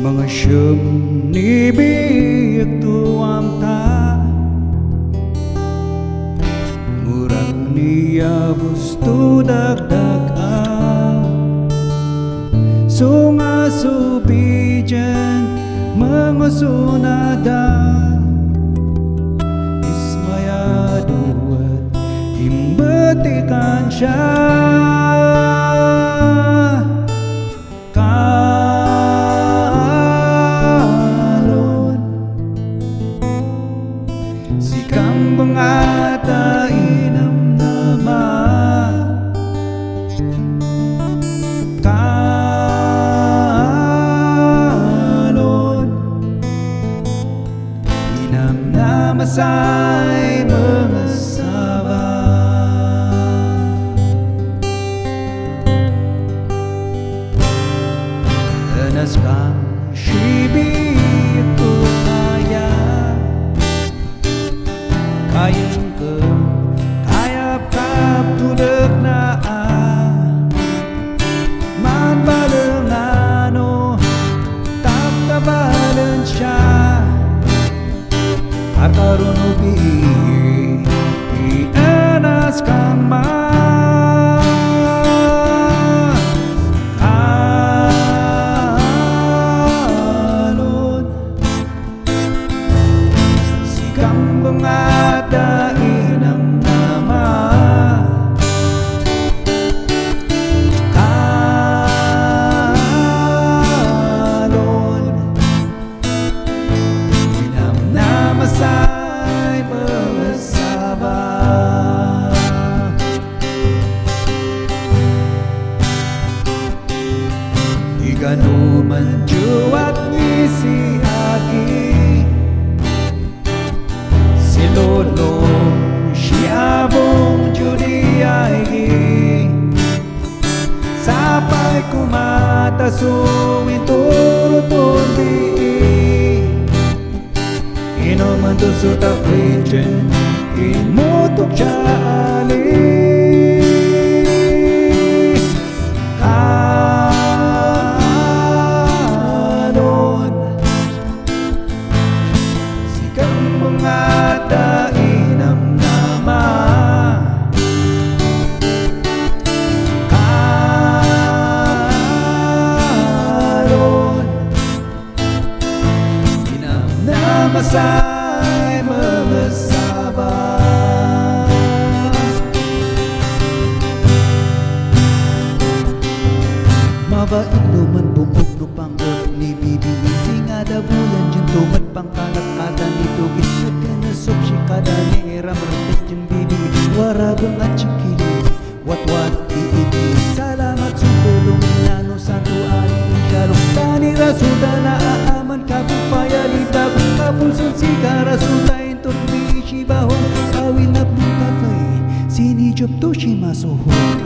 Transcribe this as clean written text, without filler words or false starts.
mga siyam ni biyak tuwam ta murang niya gusto dagdag sunga subijan mga sunada ismayado at imbatikan siya sikang bangata inam nama kalon inam nama say mga saba tanas kang shibi ito kayang ke kayap-kap tudak na man balengano tak kabalan siya akaron ubi ianas kama alon sikang bangata inang nama kalon inang nama say bersaba igano manjuat ngisi aki lolo siabong juriay sapay kumata suwin turutun bi inoman to suta frijen imutok jali kalon sikang mengata inam nama kalon inam nama say membesaba mabait luman bubog no panggap ni bibi singada bulan dyan tumat pangkalat-katan ito gisnat ka na sopsi kada ni era merpet dyan bibi warabang at chikili wat-wat iiti salamat sutulong inano santo aling insyalo tani rasuda na aaman kapupaya litab kapulson siga rasuda intot ni ishibahon awil na putafay sinijop to shimasohon